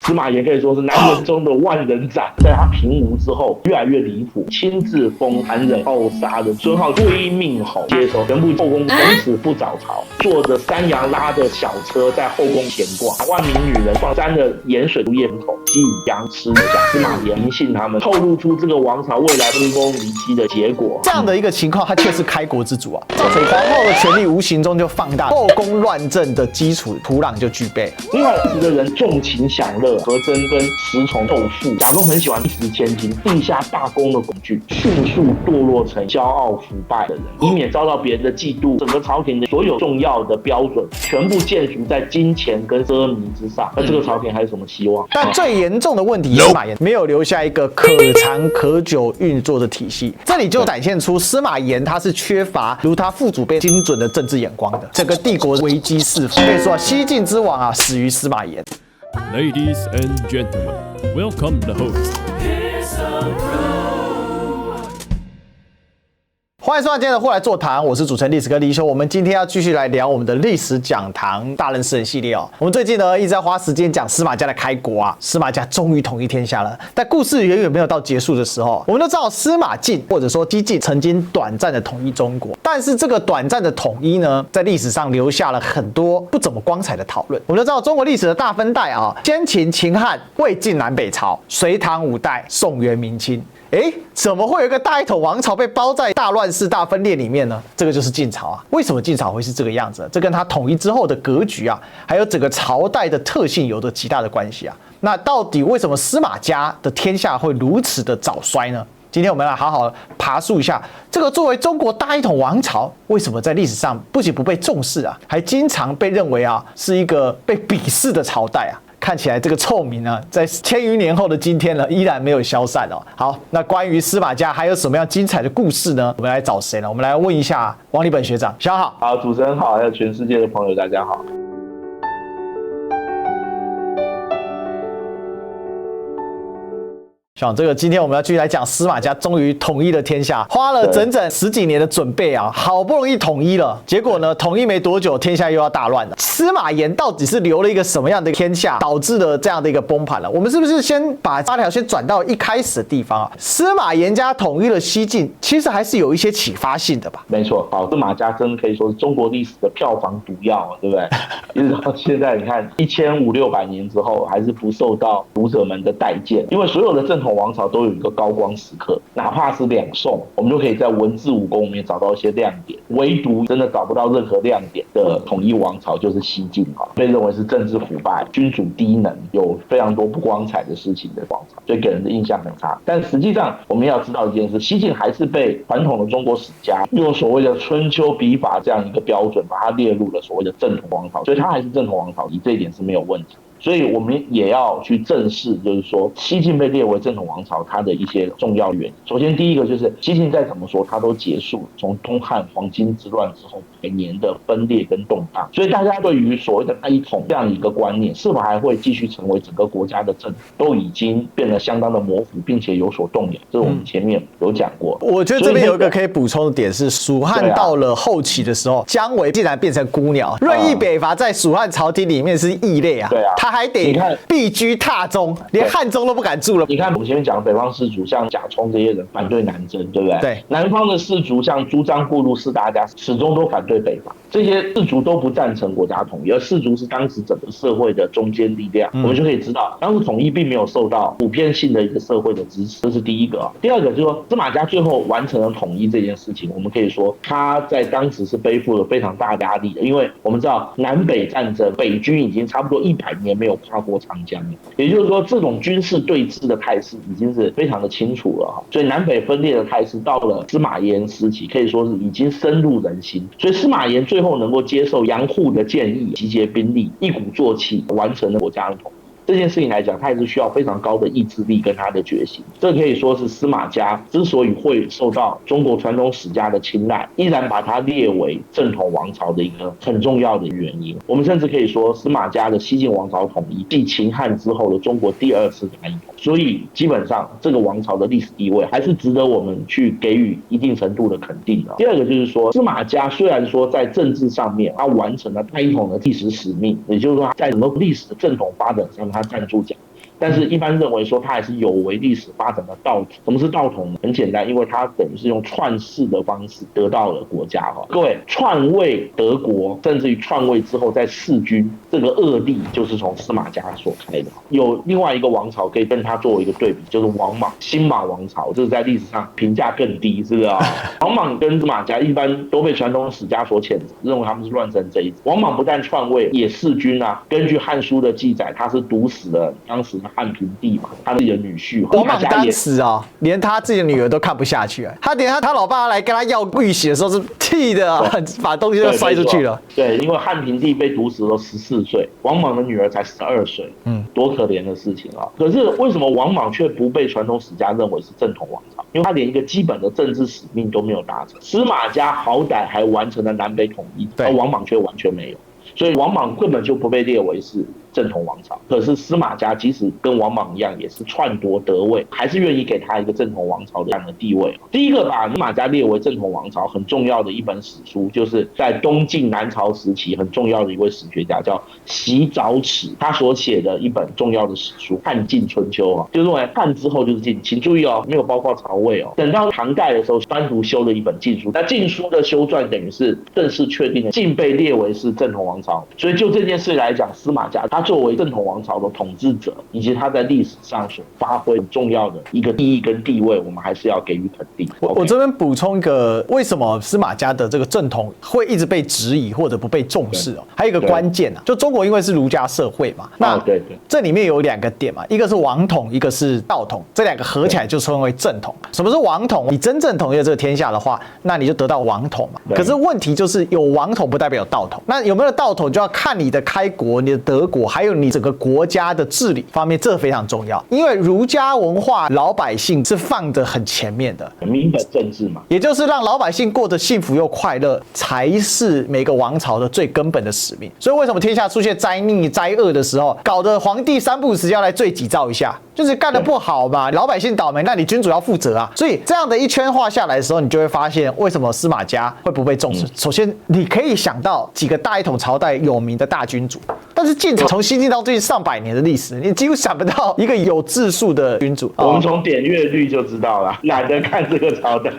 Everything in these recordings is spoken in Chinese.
司马炎可以说是南人中的万人斩，在他平吴之后越来越离谱，亲自封残忍暴杀的孙皓归命侯，接手全部后宫，从此不早朝，坐着山羊拉的小车在后宫闲逛，万名女人放沾了盐水入咽口，吸引羊吃下。司马炎迷信他们，透露出这个王朝未来分崩离析的结果。这样的一个情况，他却是开国之主啊，造成皇后的权力无形中就放大，后宫乱政的基础土壤就具备了。另外时的人纵情享乐，和珅跟石崇斗富，贾充很喜欢一掷千金，立下大功的恐惧，迅速堕落成骄傲腐败的人，以免遭到别人的嫉妒。整个朝廷的所有重要的标准全部建筑在金钱跟奢靡之上，那这个朝廷还有什么希望？但最严重的问题，司马炎没有留下一个可长可久运作的体系，这里就展现出司马炎他是缺乏如他父祖辈精准的政治眼光的。整个帝国危机四伏，可以说西晋之王啊始于司马炎。Ladies and gentlemen, welcome the host. 欢迎收看今天的货来座谈，我是主持人历史哥李修。我们今天要继续来聊我们的历史讲堂大人诗人系列哦。我们最近呢一直在花时间讲司马家的开国啊，司马家终于统一天下了。但故事远远没有到结束的时候，我们都知道司马晋或者说西晋曾经短暂的统一中国，但是这个短暂的统一呢，在历史上留下了很多不怎么光彩的讨论。我们都知道中国历史的大分代啊，先秦、秦汉、魏晋南北朝、隋唐五代、宋元明清。怎么会有一个大一统王朝被包在大乱世、大分裂里面呢？这个就是晋朝啊。为什么晋朝会是这个样子？这跟它统一之后的格局啊，还有整个朝代的特性有着极大的关系啊。那到底为什么司马家的天下会如此的早衰呢？今天我们来好好爬梳一下，这个作为中国大一统王朝，为什么在历史上不仅不被重视啊，还经常被认为啊是一个被鄙视的朝代啊？看起来这个臭名呢，在千余年后的今天呢，依然没有消散哦。好，那关于司马家还有什么样精彩的故事呢？我们来找谁呢？我们来问一下王立本学长，小好。好，主持人好，还有全世界的朋友，大家好。像这个，今天我们要继续来讲司马家终于统一了天下，花了整整10几年的准备啊，好不容易统一了，结果呢，统一没多久，天下又要大乱了。司马炎到底是留了一个什么样的天下，导致了这样的一个崩盘了？我们是不是先把发条先转到一开始的地方啊？司马炎家统一了西晋，其实还是有一些启发性的吧？没错，好，司马家真的可以说是中国历史的票房毒药，对不对？一直到现在，你看1500-600年之后，还是不受到读者们的待见，因为所有的正统王朝都有一个高光时刻，哪怕是两宋，我们就可以在文字武功里面找到一些亮点。唯独真的找不到任何亮点的统一王朝就是西晋啊，被认为是政治腐败、君主低能，有非常多不光彩的事情的王朝，所以给人的印象很差。但实际上，我们要知道一件事，西晋还是被传统的中国史家用所谓的春秋笔法这样一个标准，把它列入了所谓的正统王朝，所以它还是正统王朝，这一点是没有问题。所以我们也要去正视，就是说西晋被列为正统王朝它的一些重要原因。首先第一个就是西晋再怎么说它都结束了从东汉黄巾之乱之后100年的分裂跟动荡，所以大家对于所谓的大一统这样一个观念是否还会继续成为整个国家的正统，都已经变得相当的模糊，并且有所动摇，这是我们前面有讲过。我觉得这边有一个可以补充的点是，蜀汉到了后期的时候，姜维竟然变成孤鸟，任意北伐在蜀汉朝廷里面是异类啊。对啊，他还得避居榻中，连汉中都不敢住了。你看我们前面讲的北方士族，像贾充这些人反对南征，对不对？对。南方的士族像朱张顾禄四大家始终都反对北伐，这些士族都不赞成国家统一，而士族是当时整个社会的中坚力量。我们就可以知道，当时统一并没有受到普遍性的一个社会的支持，这是第一个。第二个就是说，司马家最后完成了统一这件事情，我们可以说他在当时是背负了非常大的压力的，因为我们知道南北战争，北军已经差不多100年没有跨过长江了，也就是说这种军事对峙的态势已经是非常的清楚了，所以南北分裂的态势到了司马炎时期可以说是已经深入人心，所以司马炎最后能够接受杨户的建议，集结兵力，一鼓作气完成了国家的统一。这件事情来讲，他也是需要非常高的意志力跟他的决心。这可以说是司马家之所以会受到中国传统史家的青睐，依然把它列为正统王朝的一个很重要的原因。我们甚至可以说，司马家的西晋王朝统一，继秦汉之后的中国第2次大一统。所以基本上这个王朝的历史地位还是值得我们去给予一定程度的肯定的。第二个就是说，司马家虽然说在政治上面他完成了大一统的历史使命，也就是说在整个历史的正统发展上他站住脚，但是一般认为说它还是有违历史发展的道统。什么是道统呢？很简单，因为它等于是用篡世的方式得到了国家各位，篡位德国，甚至于篡位之后再弑君，这个恶例就是从司马家所开的。有另外一个王朝可以跟它作为一个对比，就是王莽，新莽王朝，这是在历史上评价更低，是不是啊？王莽跟司马家一般都被传统史家所谴责，认为他们是乱臣贼子。王莽不但篡位，也弑君啊。根据《汉书》的记载，他是毒死了当时的汉平帝嘛，他自己的女婿。王莽当时连他自己的女儿都看不下去，他连他老爸来跟他要玉玺的时候是气的把东西都摔出去了。对，因为汉平帝被毒死了14岁，王莽的女儿才12岁，多可怜的事情啊！可是为什么王莽却不被传统史家认为是正统王朝？因为他连一个基本的政治使命都没有达成。司马家好歹还完成了南北统一，而王莽却完全没有，所以王莽根本就不被列为是正统王朝。可是司马家即使跟王莽一样，也是篡夺得位，还是愿意给他一个正统王朝的这样的地位。第一个把司马家列为正统王朝很重要的一本史书，就是在东晋南朝时期很重要的一位史学家叫习早齿，他所写的一本重要的史书《汉晋春秋》就认为汉之后就是晋，请注意没有包括曹魏等到唐代的时候，单独修了一本晋书，那晋书的修撰等于是正式确定了晋被列为是正统王朝。所以就这件事来讲，司马家他作为正统王朝的统治者，以及他在历史上所发挥很重要的一个意义跟地位，我们还是要给予肯定。我这边补充一个，为什么司马家的这个正统会一直被质疑或者不被重视还有一个关键就中国因为是儒家社会嘛，那这里面有2个点嘛，一个是王统，一个是道统，这2个合起来就称为正统。什么是王统？你真正统一了这个天下的话，那你就得到王统嘛。可是问题就是有王统不代表有道统，那有没有道统就要看你的开国、你的德国，还有你整个国家的治理方面，这非常重要。因为儒家文化老百姓是放得很前面的，民本政治嘛，也就是让老百姓过得幸福又快乐，才是每个王朝的最根本的使命。所以为什么天下出现灾逆、灾厄的时候，搞得皇帝3不5时要来罪己诏一下，就是干得不好嘛，老百姓倒霉，那你君主要负责啊。所以这样的一圈画下来的时候，你就会发现为什么司马家会不被重视。首先，你可以想到几个大一统朝代有名的大君主，但是晋朝从西晋到最近上百年的历史，你几乎想不到一个有治术的君主。我们从点阅率就知道了，懒得看这个朝代。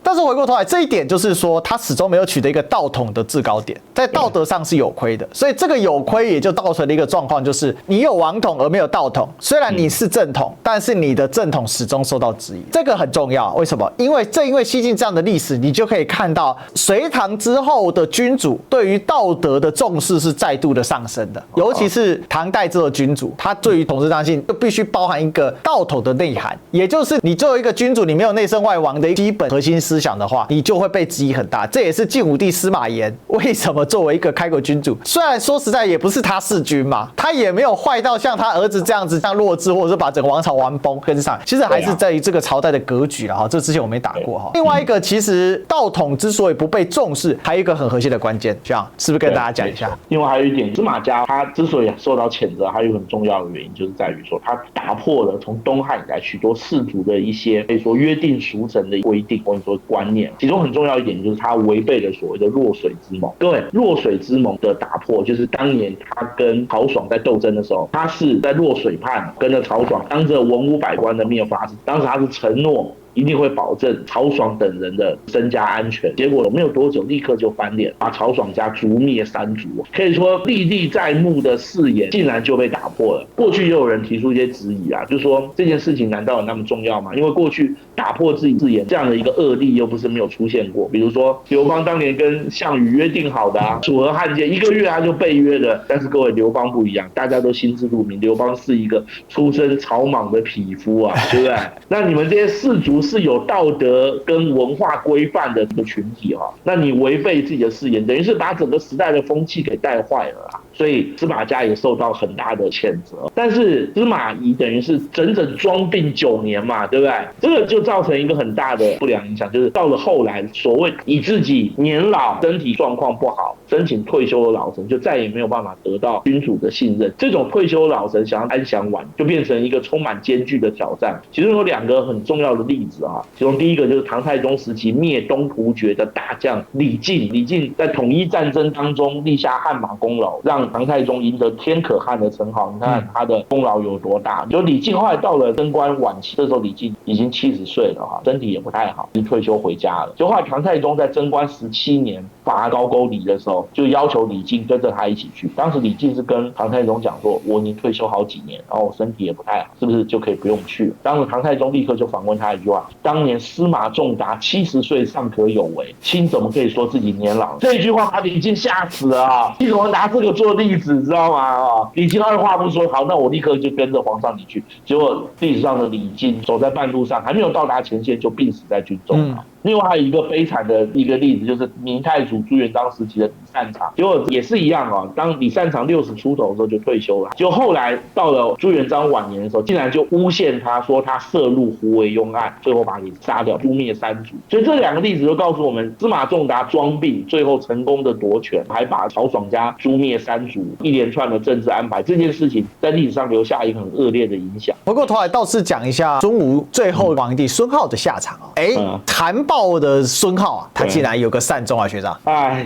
但是回过头来，这一点就是说，他始终没有取得一个道统的制高点，在道德上是有亏的。所以这个有亏也就造成了一个状况，就是你有王统而没有道统。虽然你是正统，但是你的正统始终受到质疑，这个很重要。为什么？因为西晋这样的历史，你就可以看到隋唐之后的君主对于道德的重视是再度的上升的，尤其是唐代之后的君主，他对于统治当性就必须包含一个道统的内涵，也就是你作为一个君主，你没有内圣外王的基本核心思想的话，你就会被质疑很大。这也是晋武帝司马炎为什么作为一个开国君主，虽然说实在也不是他弑君嘛，他也没有坏到像他儿子这样子像弱智，或者是把整个王朝玩崩跟上，其实还是在于这个朝代的格局了哈。这之前我没打过哈。另外一个，其实道统之所以不被重视，还有一个很核心的关键，这样是不是跟大家讲一下？另外还有一点，司马家他之所以受到谴责，还有很重要的原因，就是在于说他打破了从东汉以来许多士族的一些可以说约定俗成的规定或者说观念。其中很重要一点就是他违背了所谓的弱水之盟。各位，弱水之盟的打破，就是当年他跟曹爽在斗争的时候，他是在弱水畔跟着曹爽，当着文武百官的面发誓，当时他是承诺一定会保证曹爽等人的身家安全。结果没有多久，立刻就翻脸，把曹爽家诛灭3族。可以说历历在目的誓言竟然就被打破了。过去也有人提出一些质疑啊，就是说这件事情难道有那么重要吗？因为过去打破自己誓言这样的一个恶例又不是没有出现过。比如说刘邦当年跟项羽约定好的楚河汉界1个月他就被约的，但是各位刘邦不一样，大家都心知肚明，刘邦是一个出身草莽的匹夫啊，对不对？那你们这些士族是有道德跟文化规范的一个群体那你违背自己的誓言，等于是把整个时代的风气给带坏了啦。所以司马家也受到很大的谴责。但是司马懿等于是整整装病9年嘛，对不对？这个就造成一个很大的不良影响，就是到了后来，所谓以自己年老身体状况不好申请退休的老臣，就再也没有办法得到君主的信任。这种退休老臣想要安享晚，就变成一个充满艰巨的挑战。其中有2个很重要的例子其中第一个就是唐太宗时期灭东突厥的大将李靖。李靖在统一战争当中立下汗马功劳，让让唐太宗赢得天可汗的称号，你看他的功劳有多大。就李靖后来到了贞观晚期，这时候李靖已经70岁了哈，身体也不太好，已经退休回家了。就后来唐太宗在贞观17年伐高句丽的时候，就要求李靖跟着他一起去。当时李靖是跟唐太宗讲说，我已经退休好几年，然后我身体也不太好，是不是就可以不用去了？当时唐太宗立刻就反问他一句话：当年司马仲达70岁尚可有为，卿怎么可以说自己年老？这一句话把李靖吓死了啊！你怎么拿这个做例子，知道吗？李靖二话不说，好，那我立刻就跟着皇上你去。结果历史上的李靖走在半路上，还没有到达前线就病死在军中了。另外还有一个悲惨的一个例子，就是明太祖朱元璋时期的李善长，结果也是一样啊。当李善长60出头的时候就退休了，就后来到了朱元璋晚年的时候，竟然就诬陷他说他涉入胡惟庸案，最后把他给杀掉，诛灭3族。所以这2个例子就告诉我们，司马仲达装病，最后成功的夺权，还把曹爽家诛灭3族，一连串的政治安排，这件事情在历史上留下一个很恶劣的影响。回过头来倒是讲一下孙吴最后皇帝孙皓的下场啊，残暴的孙皓啊，他竟然有个善终啊，学长。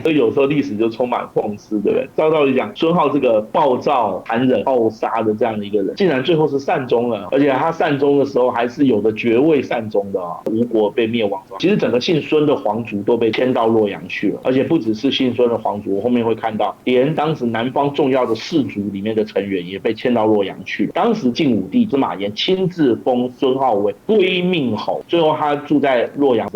所以有时候历史就充满讽刺，对不对？照道理讲，孙皓这个暴躁、残忍、暴杀的这样的一个人，竟然最后是善终了，而且他善终的时候还是有的爵位善终的啊。吴国被灭亡，其实整个姓孙的皇族都被迁到洛阳去了，而且不只是姓孙的皇族，我后面会看到，连当时南方重要的氏族里面的成员也被迁到洛阳去了。当时晋武帝司马炎亲自封孙皓为归命侯，最后他住在洛阳，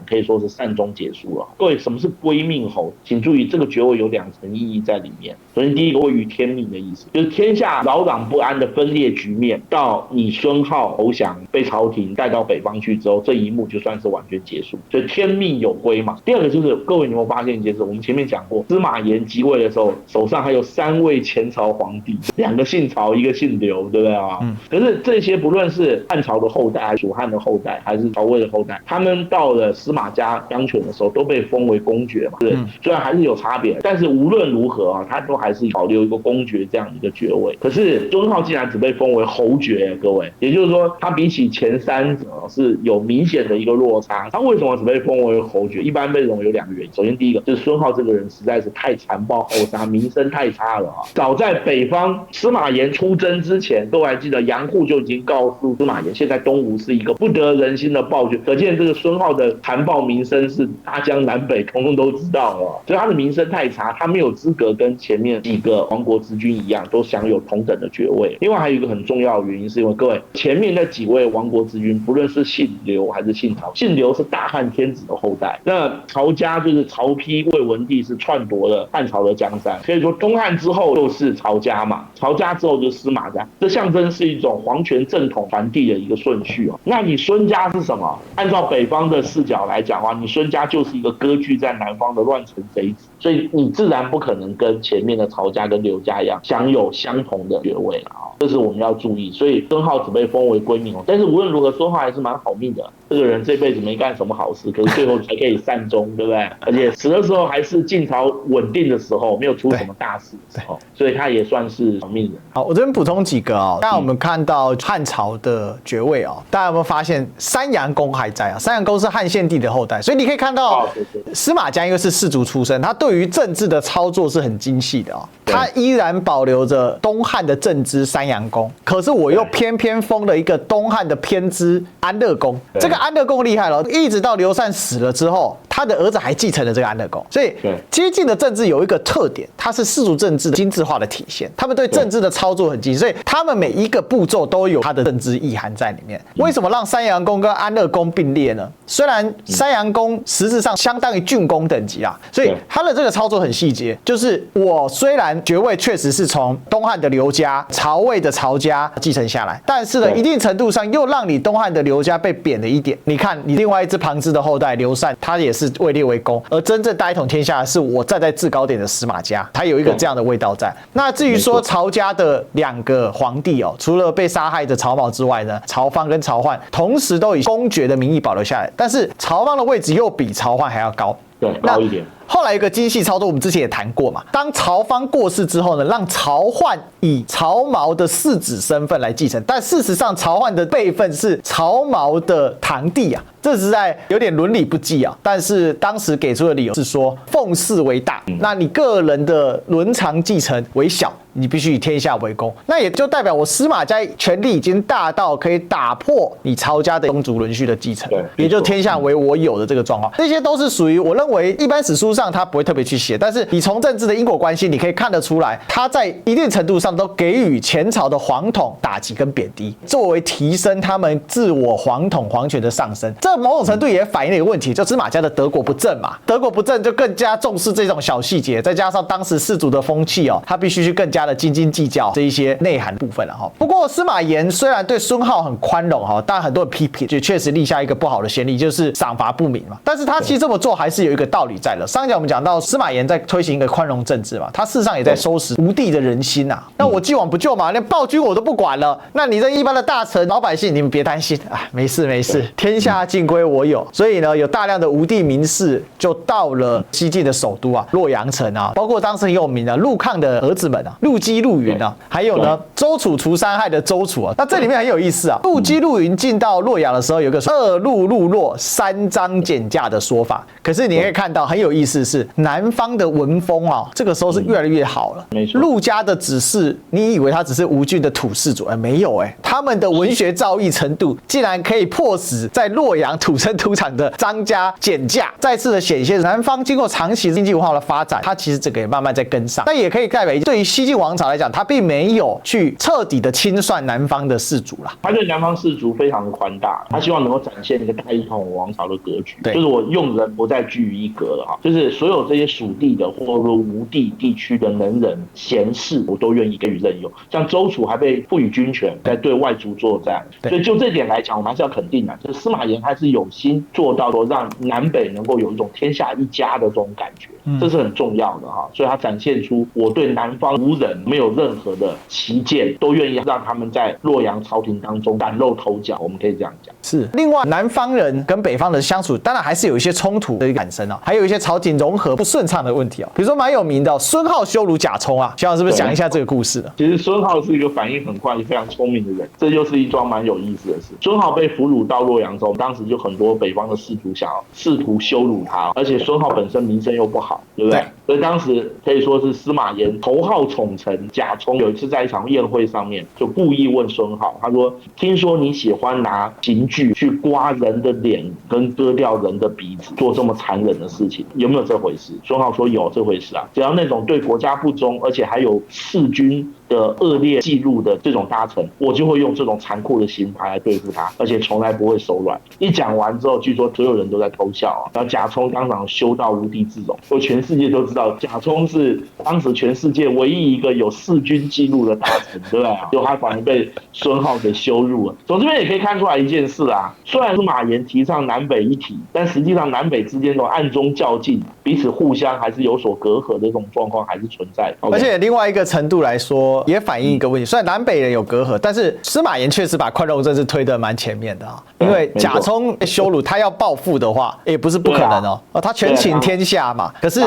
可以说是善终结束了。各位，什么是归命侯？请注意，这个爵位有2层意义在里面。首先，第一个位于天命的意思，就是天下扰攘不安的分裂局面，到你孙皓投降，被朝廷带到北方去之后，这一幕就算是完全结束。所以天命有归嘛。第二个就是，各位你有没有发现一件事？我们前面讲过，司马炎即位的时候，手上还有3位前朝皇帝，2个姓曹，一个姓刘，对不对啊？可是这些不论是汉朝的后代，还是蜀汉的后代，还是曹魏的后代，他们到了司马家当权的时候，都被封为公爵嘛，对，虽然还是有差别，但是无论如何啊，他都还是保留一个公爵这样的一个爵位。可是孙皓竟然只被封为侯爵，各位，也就是说，他比起前3者是有明显的一个落差。他为什么只被封为侯爵？一般被认为有2个原因。首先，第一个就是孙皓这个人实在是太残暴后杀，名声太差了啊。早在北方司马炎出征之前，各位还记得杨户就已经告诉司马炎，现在东吴是一个不得人心的暴君，可见这个孙皓的残暴名声是大江南北统统都知道了，所以他的名声太差，他没有资格跟前面几个亡国之君一样，都享有同等的爵位。另外还有一个很重要的原因，是因为各位前面那几位亡国之君，不论是姓刘还是姓曹，姓刘是大汉天子的后代，那曹家就是曹丕、魏文帝是篡夺了汉朝的江山，所以说东汉之后就是曹家嘛，曹家之后就是司马家，这象征是一种皇权正统传递的一个顺序哦。那你孙家是什么？按照北方的视角来讲的话，你孙家就是一个割据在南方的乱臣贼子，所以你自然不可能跟前面的曹家跟刘家一样享有相同的爵位了啊，这是我们要注意。所以孙皓只被封为归命侯，但是无论如何，孙皓还是蛮好命的。这个人这辈子没干什么好事，可是最后才可以善终，对不对？而且死的时候还是晋朝稳定的时候，没有出什么大事的时候，所以他也算是好命人。好，我这边补充几个哦。刚才我们看到汉朝的爵位哦，大家有没有发现山阳公还在啊？山阳公是汉献帝的后代，所以你可以看到司马家因为是士族出身，他对于政治的操作是很精细的哦。他依然保留着东汉的正支山阳公，可是我又偏偏封了一个东汉的偏支安乐公。这个安乐公厉害了，一直到刘禅死了之后，他的儿子还继承了这个安乐公。所以接近的政治有一个特点，它是氏族政治的精致化的体现。他们对政治的操作很精细，所以他们每一个步骤都有它的政治意涵在里面。为什么让山阳公跟安乐公并列呢？虽然山阳公实质上相当于郡公等级啦，所以他的这个操作很细节，就是我虽然爵位确实是从东汉的刘家、曹魏的曹家继承下来，但是呢，一定程度上又让你东汉的刘家被贬了一点。你看，你另外一支旁支的后代刘禅，他也是位列为公，而真正大一统天下的是我站在制高点的司马家，他有一个这样的味道在。那至于说曹家的2个皇帝哦，除了被杀害的曹髦之外呢，曹芳跟曹奂同时都以公爵的名义保留下来，但是曹芳的位置又比曹奂还要高。对，高一点。后来有一个精细操作，我们之前也谈过嘛。当曹芳过世之后呢，让曹奂以曹髦的世子身份来继承，但事实上曹奂的辈分是曹髦的堂弟啊。这实在有点伦理不济啊，但是当时给出的理由是说奉祀为大，那你个人的伦常继承为小，你必须以天下为公，那也就代表我司马家权力已经大到可以打破你曹家的宗族伦序的继承，也就天下为我有的这个状况，这些都是属于我认为一般史书上他不会特别去写，但是你从政治的因果关系，你可以看得出来，他在一定程度上都给予前朝的皇统打击跟贬低，作为提升他们自我皇统皇权的上升。这某种程度也反映了一个问题，就司马家的得国不正嘛，得国不正就更加重视这种小细节，再加上当时士族的风气哦，他必须去更加的斤斤计较这一些内涵部分了哈。不过司马炎虽然对孙皓很宽容哈，但很多人批评，就确实立下一个不好的先例，就是赏罚不明嘛。但是他其实这么做还是有一个道理在的。上一讲我们讲到司马炎在推行一个宽容政治嘛，他事实上也在收拾吴地的人心啊。那我既往不咎嘛，连暴君我都不管了，那你这一般的大臣老百姓你们别担心啊，没事没事，天下尽归我有。所以呢，有大量的吴地名士就到了西晋的首都啊，洛阳城啊，包括当时很有名的陆抗的儿子们啊，陆机、陆云啊，还有呢周楚除三害的周楚啊。那这里面很有意思啊，陆机、陆云进到洛阳的时候，有个二陆陆洛三张减价的说法。可是你可以看到很有意思是，南方的文风啊，这个时候是越来越好了。没错，陆家的只是你以为他只是吴郡的土士主，没有他们的文学造诣程度竟然可以迫使在洛阳土生土长的张家减价，再次的显现南方经过长期经济文化的发展，它其实这个也慢慢在跟上。但也可以代表对于西晋王朝来讲，他并没有去彻底的清算南方的士族啦。他对南方士族非常宽大，他希望能够展现一个大一统王朝的格局，就是我用人不再居于一格了哈，就是所有这些属地的或者吴地地区的能人贤士，我都愿意给予任用。像周楚还被赋予军权，在对外族作战，所以就这点来讲，我们还是要肯定的，就是司马炎还是有心做到说让南北能够有一种天下一家的这种感觉，这是很重要的哈。所以他展现出我对南方吴人没有任何的歧见，都愿意让他们在洛阳朝廷当中崭露头角，我们可以这样讲。是，另外南方人跟北方人相处，当然还是有一些冲突的产生啊，还有一些朝廷融合不顺畅的问题啊。比如说蛮有名的孙皓羞辱贾充啊，肖老师是不是讲一下这个故事呢？其实孙皓是一个反应很快、非常聪明的人，这就是一桩蛮有意思的事。孙皓被俘虏到洛阳之后，当时就很多北方的士族想要试图羞辱他，而且孙皓本身名声又不好，对不对？所以当时可以说是司马炎头号宠臣贾充有一次在一场宴会上面，就故意问孙皓，他说：“听说你喜欢拿刑具去刮人的脸跟割掉人的鼻子，做这么残忍的事情，有没有这回事？”孙皓说：“有这回事啊，只要那种对国家不忠，而且还有弑君的恶劣记录的这种大臣，我就会用这种残酷的刑罚来对付他，而且从来不会手软。”一讲完之后，据说所有人都在偷笑啊。然后贾充当场羞到无地自容，说全世界都知道贾充是当时全世界唯一一个有弑君记录的大臣，对不对？就他反而被孙皓给羞辱了。从这边也可以看出来一件事啊，虽然司马炎提倡南北一体，但实际上南北之间这种暗中较劲，彼此互相还是有所隔阂的这种状况还是存在的。而且另外一个程度来说，也反映一个问题，虽然南北人有隔阂，但是司马炎确实把宽容政治推得蛮前面的啊。因为贾充羞辱他要报复的话，也不是不可能哦。他权倾天下嘛。可是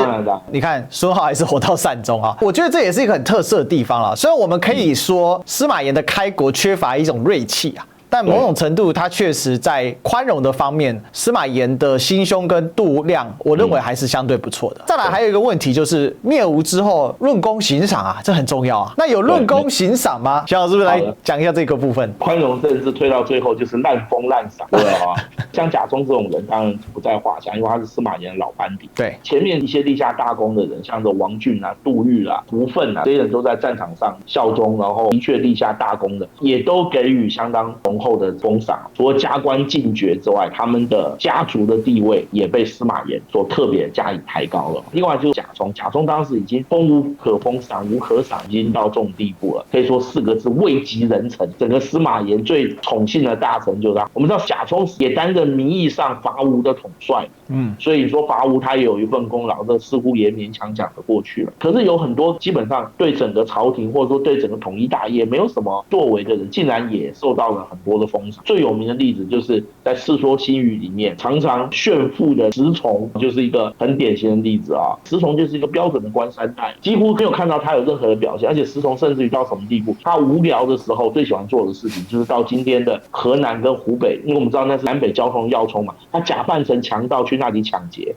你看孙皓还是活到善终啊。我觉得这也是一个很特色的地方啦。虽然我们可以说司马炎的开国缺乏一种锐气啊，但某种程度，他确实在宽容的方面，司马炎的心胸跟度量，我认为还是相对不错的。再来还有一个问题就是灭吴之后论功行赏啊，这很重要啊。那有论功行赏吗？肖老师是不是来讲一下这个部分？宽容政治推到最后就是滥封滥赏，对啊。像贾充这种人当然不在话下，因为他是司马炎的老班底。对，前面一些立下大功的人，像这王浚啊、杜预啊、胡奋啊，这些人都在战场上效忠，然后的确立下大功的，也都给予相当丰厚的封赏。除了加官进爵之外，他们的家族的地位也被司马炎所特别加以抬高了。另外就是贾充，贾充当时已经封无可封，赏无可赏，已经到这种地步了，可以说4个字：位极人臣。整个司马炎最宠幸的大臣就是他。我们知道贾充也担任名义上伐吴的统帅，所以说伐吴他也有一份功劳，这似乎也勉强讲得过去了。可是有很多基本上对整个朝廷或者说对整个统一大业没有什么作为的人，竟然也受到了很波的风潮。最有名的例子就是在《世说新语》里面常常炫富的石崇，就是一个很典型的例子啊。石崇就是一个标准的官三代，几乎没有看到他有任何的表现，而且石崇甚至于到什么地步，他无聊的时候最喜欢做的事情就是到今天的河南跟湖北，因为我们知道那是南北交通要冲嘛，他假扮成强盗去那里抢劫。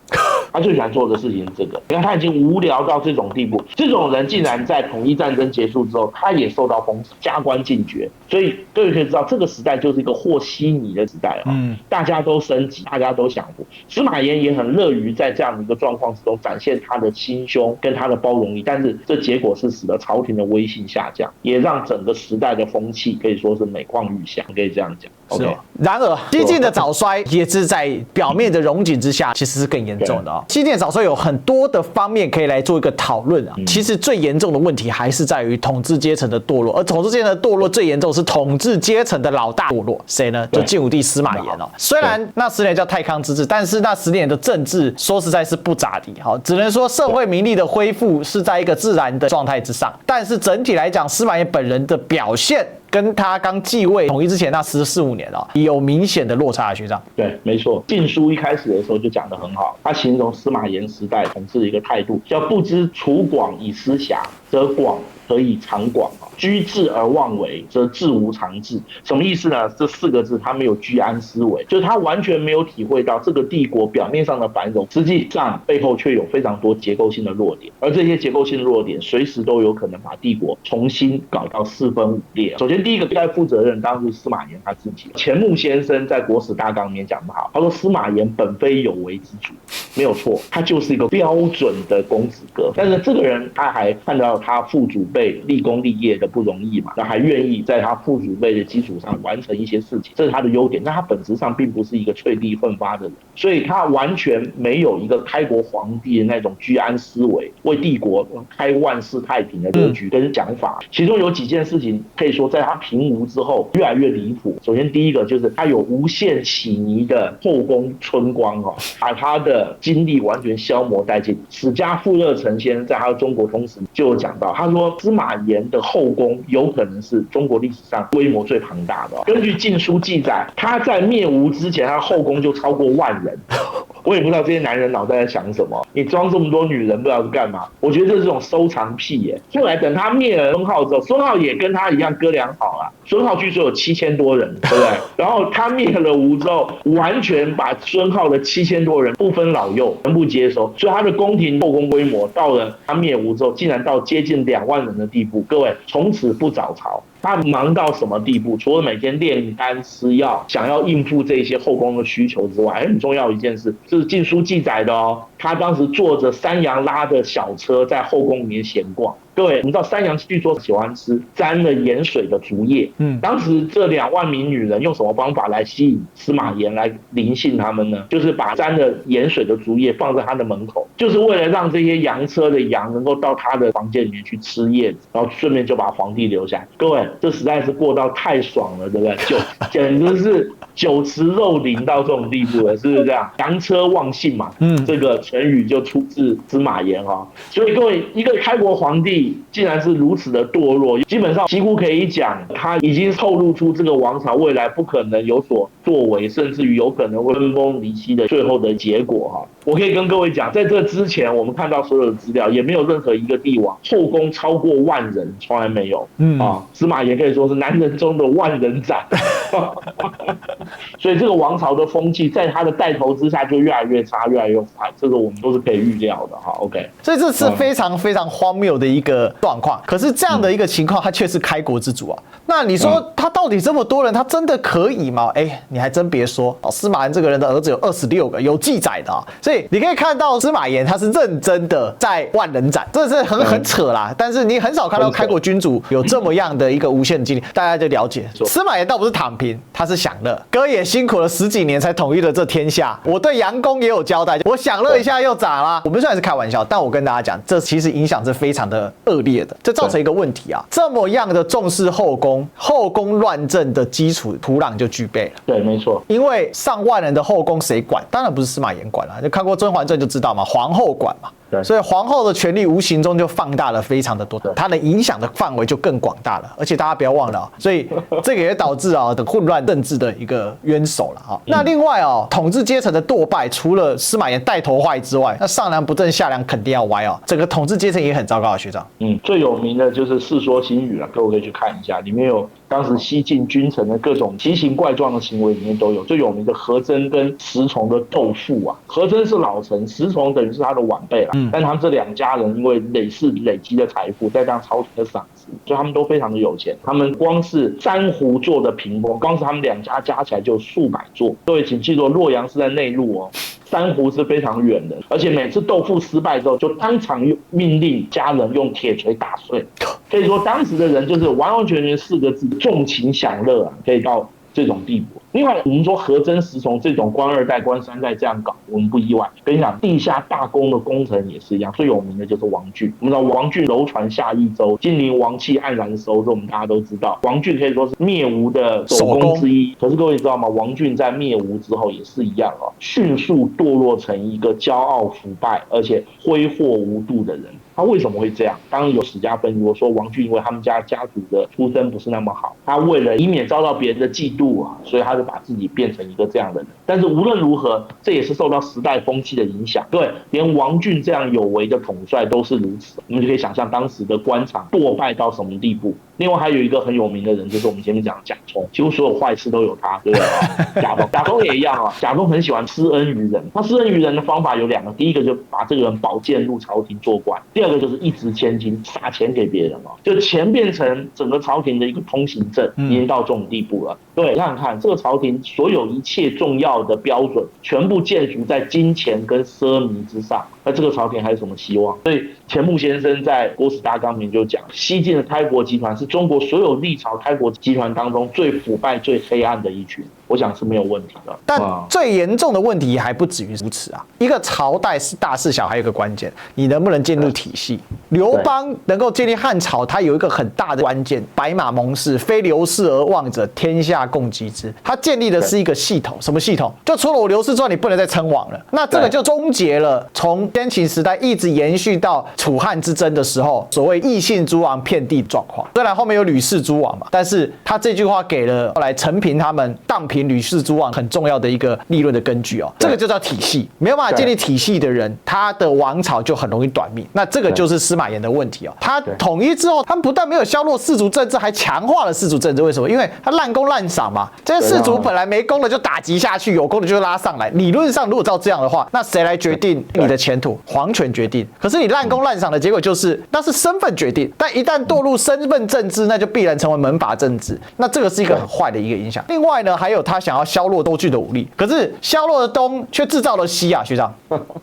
他最喜欢做的事情是这个。你看他已经无聊到这种地步，这种人竟然在统一战争结束之后，他也受到封赏，加官进爵。所以各位可以知道，这个时代就是一个和稀泥的时代啊，大家都升级，大家都享福。司马炎也很乐于在这样的一个状况之中展现他的心胸跟他的包容力，但是这结果是使得朝廷的威信下降，也让整个时代的风气可以说是每况愈下，可以这样讲。是。然而，西晋的早衰也是在表面的荣景之下，其实是更严重的啊。西晋的早衰有很多的方面可以来做一个讨论啊。其实最严重的问题还是在于统治阶层的堕落，而统治阶层的堕落最严重是统治阶层的老大堕落，谁呢？就晋武帝司马炎哦。虽然那10年叫太康之治，但是那10年的政治说实在是不咋地，好，只能说社会民力的恢复是在一个自然的状态之上，但是整体来讲，司马炎本人的表现跟他刚继位统一之前那14-15年有明显的落差的，学长。对，没错。晋书一开始的时候就讲得很好，他形容司马炎时代统治的一个态度，叫不知处广以思狭，则广可以长广；居治而忘为，则治无常治。什么意思呢？这4个字他没有居安思危，就是他完全没有体会到这个帝国表面上的繁荣，实际上背后却有非常多结构性的弱点，而这些结构性的弱点随时都有可能把帝国重新搞到4分5裂。首先第一个该负责任当然是司马炎他自己。钱穆先生在《国史大纲》里面讲得好，他说司马炎本非有为之主，没有错，他就是一个标准的公子哥。但是这个人他还看到他父祖辈立功立业的不容易嘛，那还愿意在他父祖辈的基础上完成一些事情，这是他的优点。那他本质上并不是一个淬地奋发的人，所以他完全没有一个开国皇帝的那种居安思危，为帝国开万世太平的格局跟讲法。其中有几件事情可以说在他平吴之后越来越离谱。首先第一个就是他有无限洗泥的后宫春光把他的精力完全消磨殆尽。史家傅热成先生在他的《中国通史》就有讲到，他说司马炎的后宫有可能是中国历史上规模最庞大的。根据《晋书》记载，他在灭吴之前，他后宫就超过1万人。我也不知道这些男人脑袋在想什么，你装这么多女人不知道是干嘛？我觉得这是种收藏癖耶。后来等他灭了孙皓之后，孙皓也跟他一样哥俩好啊。孙皓据说有7000多人，对不对？然后他灭了吴之后，完全把孙皓的7000多人不分老幼全部接收，所以他的宫廷后宫规模到了他灭吴之后，竟然到接近2万人的地步。各位，从此不早朝。他忙到什么地步？除了每天炼丹吃药，想要应付这些后宫的需求之外，很重要一件事，这是《晋书》记载的哦。他当时坐着山羊拉的小车在后宫里面闲逛。各位，你知道山羊据说喜欢吃沾了盐水的竹叶。当时这2万名女人用什么方法来吸引司马炎来临幸他们呢？就是把沾了盐水的竹叶放在他的门口，就是为了让这些羊车的羊能够到他的房间里面去吃叶子，然后顺便就把皇帝留下来。各位，这实在是过到太爽了，对不对？简直是酒池肉林到这种地步了，是不是这样？羊车忘信嘛，这个成语就出自司马炎哈。所以各位，一个开国皇帝竟然是如此的堕落，基本上几乎可以讲，他已经透露出这个王朝未来不可能有所作为，甚至于有可能会分崩离析的最后的结果哈。我可以跟各位讲，在这之前，我们看到所有的资料，也没有任何一个帝王后宫超过1万人，从来没有。司马炎可以说是男人中的万人斩。所以这个王朝的风气在他的带头之下就越来越差，越来越坏，这个我们都是可以预料的哈。OK， 所以这是非常非常荒谬的一个状况。可是这样的一个情况，他却是开国之主啊。那你说他到底这么多人，他真的可以吗？你还真别说，司马炎这个人的儿子有26个，有记载的啊。所以你可以看到司马炎他是认真的在万人斩，这是很扯啦。但是你很少看到开国君主有这么样的一个无限的精力，大家就了解司马炎倒不是躺平，他是享乐。哥也辛苦了10几年才统一了这天下，我对杨公也有交代，我享乐一下又咋啦？我们虽然是开玩笑，但我跟大家讲，这其实影响是非常的恶劣的，这造成一个问题啊，这么样的重视后宫，后宫乱政的基础土壤就具备了。对，没错。因为上万人的后宫谁管？当然不是司马炎管了，就看过《甄嬛传》就知道嘛，皇后管嘛。所以皇后的权力无形中就放大了非常的多，她的影响的范围就更广大了。而且大家不要忘了，所以这个也导致的混乱政治的一个渊手了。那另外统治阶层的堕败，除了司马炎带头坏之外，那上梁不正下梁肯定要歪整个统治阶层也很糟糕的。学长，最有名的就是《世说新语》了，各位可以去看一下，里面有当时西晋君臣的各种奇形怪状的行为，里面都有。最有名的何真跟石崇的斗富啊，何真是老臣，石崇等于是他的晚辈了。但他们这两家人因为累积的财富，再加上朝廷的赏识，所以他们都非常的有钱。他们光是珊瑚做的屏风，光是他们两家加起来就数百座。各位请记住，洛阳是在内陆珊瑚是非常远的，而且每次斗富失败之后，就当场命令家人用铁锤打碎。可以说当时的人就是完完全全4个字：纵情享乐啊，可以到这种地步。另外，我们说何真、石崇这种官2代、官3代这样搞，我们不意外。跟你讲，地下大宫的工程也是一样，最有名的就是王浚。我们知道王浚楼船下益州，金陵王气黯然收，这我们大家都知道。王浚可以说是灭吴的首功之一。可是各位知道吗？王浚在灭吴之后也是一样迅速堕落成一个骄傲腐败而且挥霍无度的人。他为什么会这样？当然有史家分析，我说王浚因为他们家族的出身不是那么好，他为了以免遭到别人的嫉妒所以他就把自己变成一个这样的人。但是无论如何，这也是受到时代风气的影响。对，连王浚这样有为的统帅都是如此，我们就可以想象当时的官场堕败到什么地步。另外还有一个很有名的人，就是我们前面讲的贾充，几乎所有坏事都有他，对不对？贾充也一样贾充很喜欢施恩于人。他施恩于人的方法有2个，第一个就把这个人保荐入朝廷做官，第二个就是一掷千金，撒钱给别人就钱变成整个朝廷的一个通行证，已经到这种地步了。对，想想看，这个朝廷所有一切重要的标准，全部建筑在金钱跟奢靡之上，那这个朝廷还有什么希望？所以钱穆先生在《国史大纲》里就讲，西晋的开国集团是中国所有历朝开国集团当中最腐败、最黑暗的一群。我想是没有问题的。但最严重的问题还不止于如此一个朝代是大是小，还有一个关键，你能不能进入体系？刘邦能够建立汉朝，他有一个很大的关键：白马盟誓，非刘氏而望者，天下共击之。他建立的是一个系统，什么系统？就除了我刘氏之外，你不能再称王了。那这个就终结了从先秦时代一直延续到楚汉之争的时候，所谓异姓诸王遍地状况。虽然后面有吕氏诸王嘛，但是他这句话给了后来陈平他们荡平吕氏诸王很重要的一个立论的根据这个就叫体系。没有办法建立体系的人，他的王朝就很容易短命。那这个就是司马炎的问题他统一之后，他们不但没有削弱氏族政治，还强化了氏族政治。为什么？因为他滥功滥赏嘛。这些氏族本来没功的就打击下去，有功的就拉上来。理论上，如果照这样的话，那谁来决定你的前途？皇权决定。可是你滥功滥赏的结果就是，那是身份决定。但一旦堕入身份政治，那就必然成为门阀政治。那这个是一个很坏的一个影响。另外呢，还有他想要削弱东晋的武力，可是削弱了东，却制造了西学长。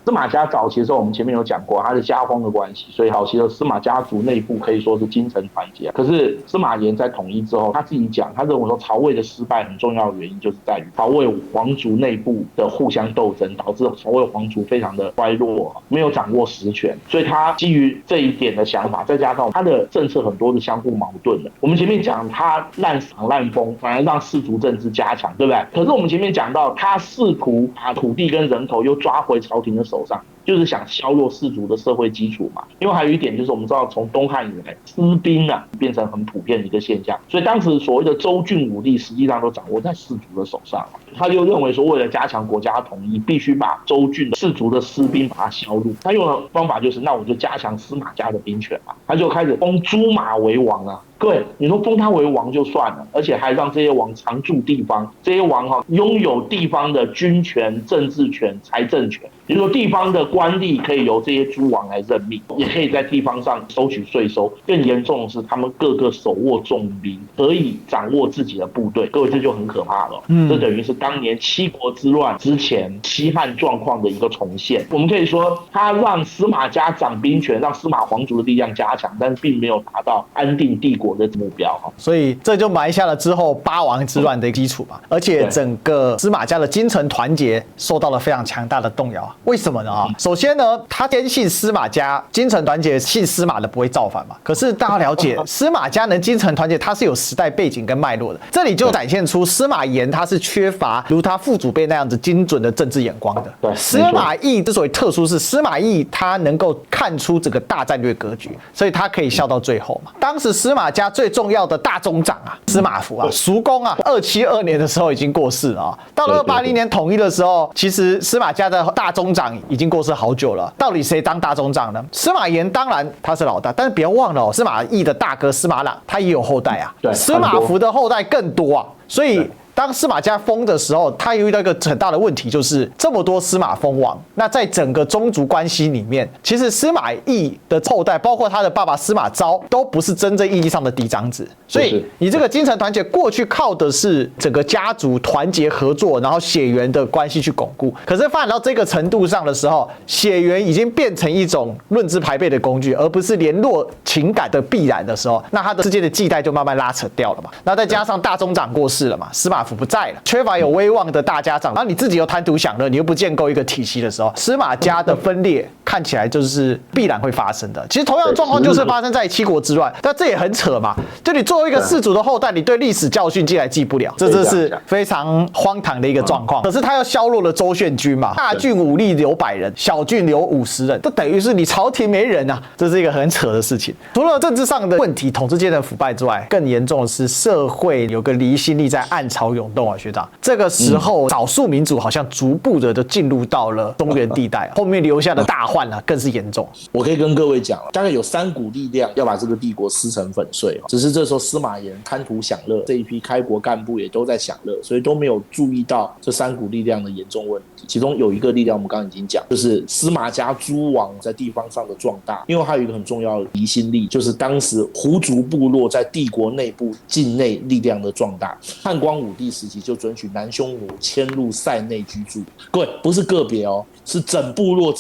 司马家早期的时候，我们前面有讲过，他是家风的关系，所以早期的司马家族内部可以说是精诚团结。可是司马炎在统一之后，他自己讲，他认为说曹魏的失败很重要的原因就是在于曹魏皇族内部的互相斗争，导致曹魏皇族非常的衰落，没有掌握实权。所以他基于这一点的想法，再加上他的政策很多是相互矛盾的。我们前面讲他滥赏滥封，反而让氏族政治加强，对不对？可是我们前面讲到，他试图把土地跟人口又抓回朝廷的手上，就是想削弱氏族的社会基础嘛。因为还有一点就是，我们知道从东汉以来，私兵变成很普遍的一个现象，所以当时所谓的州郡武力实际上都掌握在氏族的手上。他就认为说，为了加强国家统一，必须把州郡的氏族的私兵把它削弱。他用的方法就是，那我就加强司马家的兵权嘛。他就开始封朱马为王各位，你说封他为王就算了，而且还让这些王常驻地方，这些王拥有地方的军权、政治权、财政权。比如说地方的官吏可以由这些诸王来任命，也可以在地方上收取税收。更严重的是，他们个个手握重兵，可以掌握自己的部队。各位，这就很可怕了。这等于是当年七国之乱之前西汉状况的一个重现。我们可以说，他让司马家掌兵权，让司马皇族的力量加强，但是并没有达到安定帝国国的目标哈。所以这就埋下了之后八王之乱的基础嘛。而且整个司马家的精诚团结受到了非常强大的动摇。为什么呢？首先呢，他坚信司马家精诚团结，信司马的不会造反嘛。可是大家了解，司马家能精诚团结，它是有时代背景跟脉络的。这里就展现出司马炎他是缺乏如他父祖辈那样子精准的政治眼光的。司马懿之所以特殊，是司马懿他能够看出这个大战略格局，所以他可以笑到最后嘛。当时司马家最重要的大宗长啊，司马孚啊，叔公啊，272年的时候已经过世了啊。到了280年统一的时候，其实司马家的大宗长已经过世好久了。到底谁当大宗长呢？司马炎当然他是老大，但是别忘了司马懿的大哥司马朗他也有后代啊。司马孚的后代更多啊，所以当司马家封的时候，他有遇到一个很大的问题，就是这么多司马封王，那在整个宗族关系里面，其实司马懿的后代，包括他的爸爸司马昭，都不是真正意义上的嫡长子。所以你这个精诚团结，过去靠的是整个家族团结合作，然后血缘的关系去巩固。可是发展到这个程度上的时候，血缘已经变成一种论资排辈的工具，而不是联络情感的必然的时候，那他的世界的系带就慢慢拉扯掉了嘛。那再加上大宗长过世了嘛，司马孚不在了，缺乏有威望的大家长，然后你自己又贪图享乐，你又不建构一个体系的时候，司马家的分裂看起来就是必然会发生的。其实同样的状况就是发生在七国之乱，但这也很扯嘛。就你作为一个世族的后代，你对历史教训记来记不了，这是非常荒唐的一个状况。可是他又削弱了周献君嘛，大郡武力留100人，小郡留50人，这等于是你朝廷没人啊，这是一个很扯的事情。除了政治上的问题，统治阶层腐败之外，更严重的是社会有个离心力在暗潮涌动啊，学长。这个时候，少数民族好像逐步的就进入到了中原地带，后面留下的大患啊，更是严重。我可以跟各位讲，大概有3股力量要把这个帝国撕成粉碎，只是这时候司马炎贪图享乐，这一批开国干部也都在享乐，所以都没有注意到这3股力量的严重问题。其中有一个力量我们刚刚已经讲，就是司马家诸王在地方上的壮大。另外还有一个很重要的离心力，就是当时胡族部落在帝国内部境内力量的壮大。汉光武帝时期就准许南匈奴迁入塞内居住，各位不是个别哦，是整部落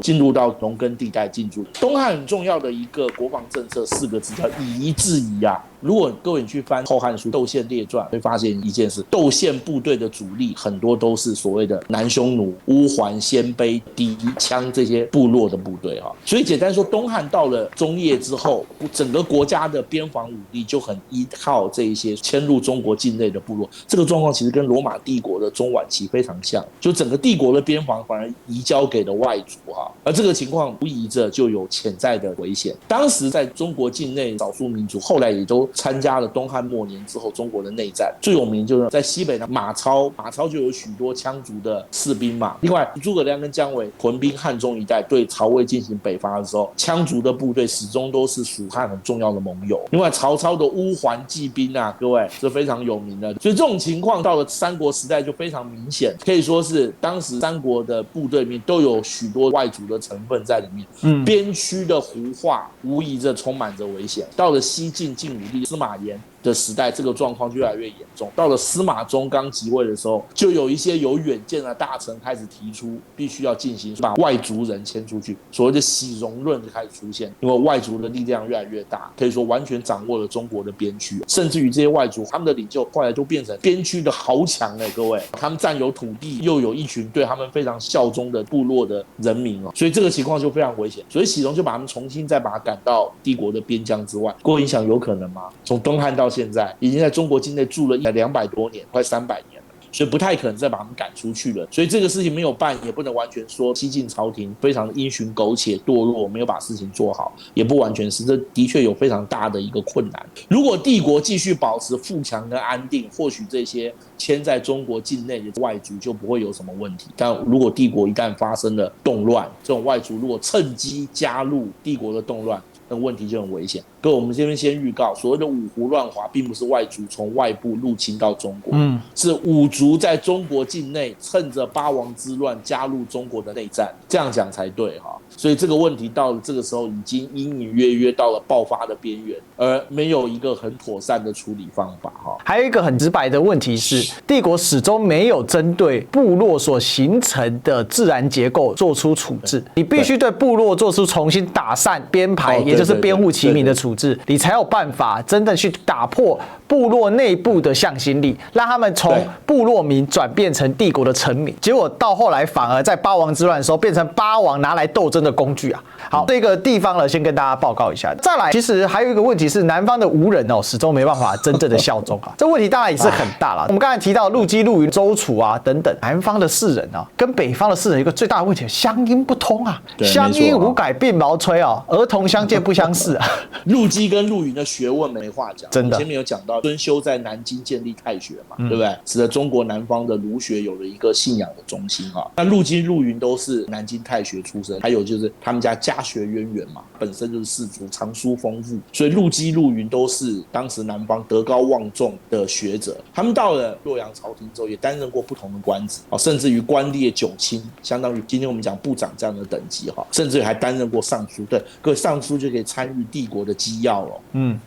进入到农耕地带进驻。东汉很重要的一个国防政策4个字叫以夷制夷啊。如果各位你去翻《后汉书·窦宪列传》，会发现一件事：窦宪部队的主力很多都是所谓的南匈奴、乌桓、鲜卑、氐、羌这些部落的部队哈。所以简单说，东汉到了中叶之后，整个国家的边防武力就很依靠这一些迁入中国境内的部落。这个状况其实跟罗马帝国的中晚期非常像，就整个帝国的边防反而移交给了外族哈。而这个情况无疑着就有潜在的危险。当时在中国境内少数民族后来也都参加了东汉末年之后中国的内战，最有名就是在西北的马超就有许多羌族的士兵嘛。另外诸葛亮跟姜维屯兵汉中一带，对曹魏进行北伐的时候，羌族的部队始终都是蜀汉很重要的盟友。另外曹操的乌桓骑兵啊，各位是非常有名的。所以这种情况到了三国时代就非常明显，可以说是当时三国的部队里面都有许多外族的成分在里面。边区的胡化无疑着充满着危险。到了西晋晋武帝司马炎的时代，这个状况就越来越严重。到了司马衷刚即位的时候，就有一些有远见的大臣开始提出，必须要进行把外族人迁出去，所谓的洗戎论就开始出现。因为外族的力量越来越大，可以说完全掌握了中国的边区，甚至于这些外族他们的领袖后来都变成边区的豪强各位，他们占有土地，又有一群对他们非常效忠的部落的人民所以这个情况就非常危险。所以洗戎就把他们重新再把他赶到帝国的边疆之外。各位，你想有可能吗？从东汉到现在已经在中国境内住了200多年，快300年了，所以不太可能再把他们赶出去了。所以这个事情没有办，也不能完全说西晋朝廷非常因循苟且堕落，没有把事情做好，也不完全是，这的确有非常大的一个困难。如果帝国继续保持富强跟安定，或许这些迁在中国境内的外族就不会有什么问题。但如果帝国一旦发生了动乱，这种外族如果趁机加入帝国的动乱，那问题就很危险。各位，我们这边先预告，所谓的五胡乱华并不是外族从外部入侵到中国，是五族在中国境内趁着八王之乱加入中国的内战，这样讲才对哈。所以这个问题到了这个时候已经隐隐约约到了爆发的边缘，而没有一个很妥善的处理方法哈。还有一个很直白的问题是，帝国始终没有针对部落所形成的自然结构做出处置，你必须对部落做出重新打散编排，也就是编户齐民的处置。组织，你才有办法真的去打破部落内部的向心力，让他们从部落民转变成帝国的臣民。结果到后来反而在八王之乱的时候，变成八王拿来斗争的工具啊。好，这个地方呢，先跟大家报告一下。再来，其实还有一个问题是，南方的吴人哦，始终没办法真正的效忠啊。这问题当然也是很大了。我们刚才提到陆基、陆云、周楚啊等等，南方的士人啊，跟北方的士人有一个最大的问题，乡音不通啊。乡音无改鬓毛衰啊，儿童相见不相识啊。陆基跟陆云的学问没话讲，真的。前面有讲到孙修在南京建立太学嘛，对不对？使得中国南方的儒学有了一个信仰的中心啊。那陆基、陆云都是南京太学出身，还有就是他们家家学渊源嘛，本身就是士族，藏书丰富，所以陆基、陆云都是当时南方德高望重的学者。他们到了洛阳朝廷之后，也担任过不同的官职，甚至于官列九卿，相当于今天我们讲部长这样的等级哈，甚至于还担任过尚书。对，各位尚书就可以参与帝国的机要了。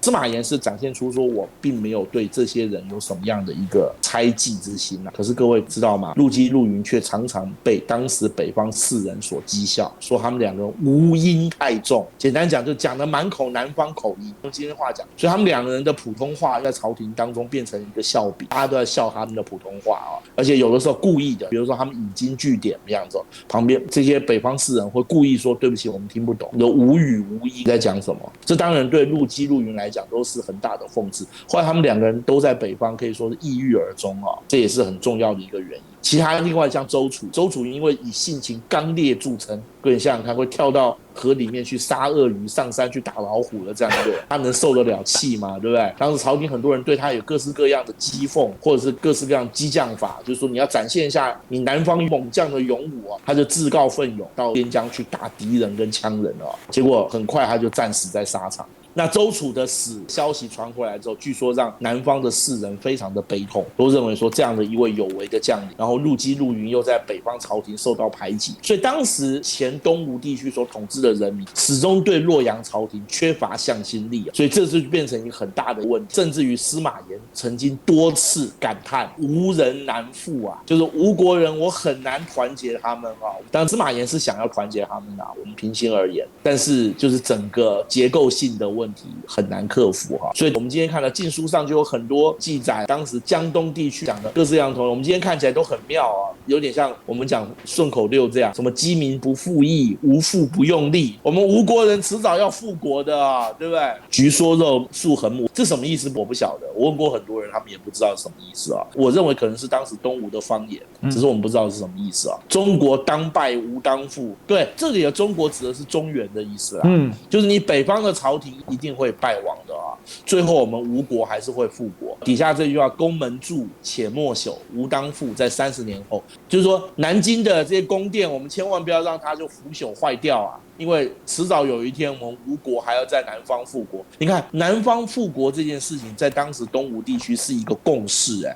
司马炎是展现出说我并没有对这些人有什么样的一个猜忌之心啊。可是各位知道吗？陆基、陆云却常常被当时北方士人所讥笑，说他们两个人无音太重。简单讲，就讲的满口南方口音，用今天话讲，所以他们两个人的普通话在朝廷当中变成一个笑柄，大家都在笑他们的普通话啊。而且有的时候故意的，比如说他们引经据典这样子，旁边这些北方士人会故意说对不起，我们听不懂，有无语无音在讲什么。这当然对陆基、陆云来讲都是很大的讽刺。后来他们两个人都在北方，可以说是抑郁而终啊，这也是很重要的一个原因。其他另外像周楚因为以性情刚烈著称，各位想想看，会跳到河里面去杀鳄鱼，上山去打老虎的这样一个人，他能受得了气吗？对不对？当时朝廷很多人对他有各式各样的讥讽，或者是各式各样的激将法，就是说你要展现一下你南方猛将的勇武啊，他就自告奋勇到边疆去打敌人跟羌人啊，结果很快他就战死在沙场。那周楚的死消息传回来之后，据说让南方的士人非常的悲痛，都认为说这样的一位有为的将领，然后陆基、陆云又在北方朝廷受到排挤，所以当时前东吴地区所统治的人民始终对洛阳朝廷缺乏向心力，所以这就变成一个很大的问题，甚至于司马炎曾经多次感叹吴人难复啊，就是吴国人我很难团结他们啊。当然司马炎是想要团结他们啊，我们平心而言，但是就是整个结构性的问题很难克服哈，所以我们今天看到禁书上就有很多记载，当时江东地区讲的各式各样的同，我们今天看起来都很妙啊，有点像我们讲顺口溜这样，什么鸡鸣不复义，无父不用力，我们吴国人迟早要复国的啊，对不对？菊说肉，树横木，这什么意思我不晓得，我问过很多人，他们也不知道是什么意思啊。我认为可能是当时东吴的方言，只是我们不知道是什么意思啊。中国当败吴当复，对，这里的中国指的是中原的意思啊，就是你北方的朝廷一定会败亡的啊，最后我们吴国还是会复国。底下这句话，宫门筑，且莫朽，吴当复，在30年后，就是说南京的这些宫殿，我们千万不要让它就腐朽坏掉啊，因为迟早有一天我们吴国还要在南方复国。你看南方复国这件事情，在当时东吴地区是一个共识，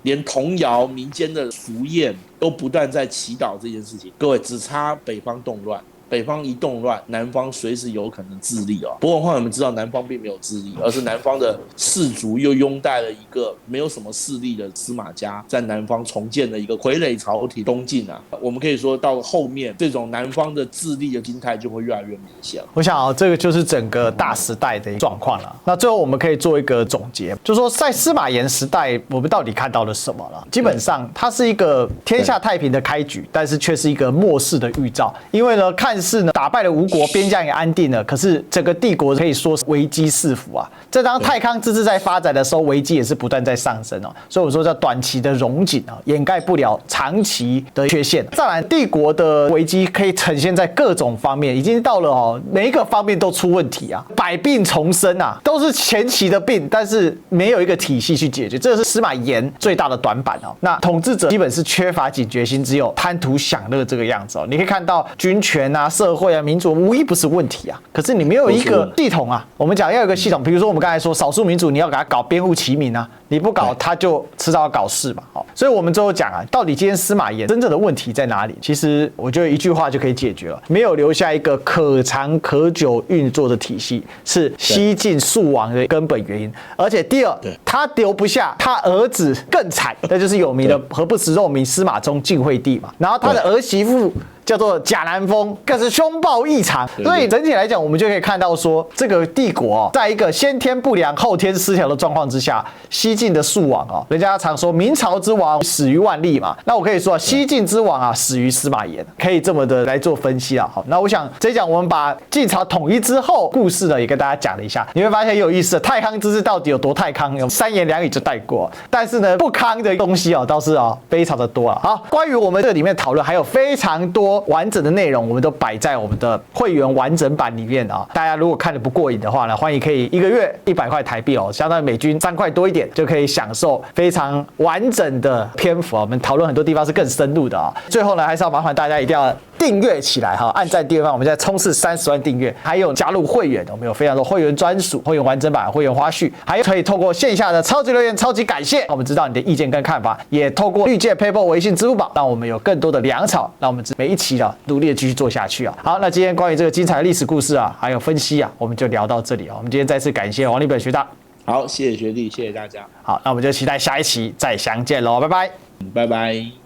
连童谣、民间的俗谚都不断在祈祷这件事情。各位，只差北方动乱。北方一动乱，南方随时有可能自立啊。不过话我们知道，南方并没有自立，而是南方的士族又拥戴了一个没有什么势力的司马家，在南方重建了一个傀儡朝廷东晋啊。我们可以说到后面，这种南方的自立的心态就会越来越明显。我想这个就是整个大时代的状况了。那最后我们可以做一个总结，就是说在司马炎时代，我们到底看到了什么了？基本上它是一个天下太平的开局，但是却是一个末世的预兆。因为呢，看似呢打败了吴国，边疆也安定了，可是整个帝国可以说是危机四伏啊。在当太康之治在发展的时候，危机也是不断在上升哦。所以我说叫短期的荣景啊，掩盖不了长期的缺陷。再来，帝国的危机可以呈现在各种方面，已经到了每一个方面都出问题啊，百病丛生啊，都是前期的病，但是没有一个体系去解决，这是司马炎最大的短板哦。那统治者基本是缺乏警觉心，只有贪图享乐这个样子哦。你可以看到军权啊、社会啊、民主无一不是问题啊，可是你没有一个系统啊。我们讲要有一个系统，比如说我们刚才说少数民主，你要给他搞编户齐民啊，你不搞他就迟早要搞事嘛。所以我们最后讲啊，到底今天司马炎真正的问题在哪里？其实我觉得一句话就可以解决了，没有留下一个可长可久运作的体系，是西晋速亡的根本原因。而且第二，他留不下，他儿子更惨，那就是有名的何不食肉糜司马衷晋惠帝嘛。然后他的儿媳妇叫做甲南风，更是凶暴异常。所以整体来讲，我们就可以看到说，这个帝国在一个先天不良、后天失调的状况之下，西晋的蜀王人家常说明朝之王始于万历嘛，那我可以说西晋之王始于司马炎，可以这么的来做分析啊。好，那我想这一讲我们把晋朝统一之后故事呢，也跟大家讲了一下，你会发现很有意思的，太康之治到底有多太康，有3言2语就带过，但是呢，不康的东西倒是非常的多啊。好，关于我们这里面讨论还有非常多完整的内容，我们都摆在我们的会员完整版里面啊。大家如果看得不过瘾的话呢，欢迎可以1个月100块台币相当于美金3块多一点，就可以享受非常完整的篇幅我们讨论很多地方是更深入的最后呢，还是要麻烦大家一定要订阅起来按赞订阅我们现在冲刺30万订阅，还有加入会员，我们有非常多会员专属、会员完整版、会员花絮，还有可以透过线下的超级留言，超级感谢，我们知道你的意见跟看法，也透过绿界、PayPal、微信、支付宝，让我们有更多的粮草，让我们每一期努力的继续做下去好，那今天关于这个精彩的历史故事还有分析我们就聊到这里我们今天再次感谢王立本学长。好，谢谢学弟，谢谢大家。好，那我们就期待下一期再相见喽，拜拜，拜拜。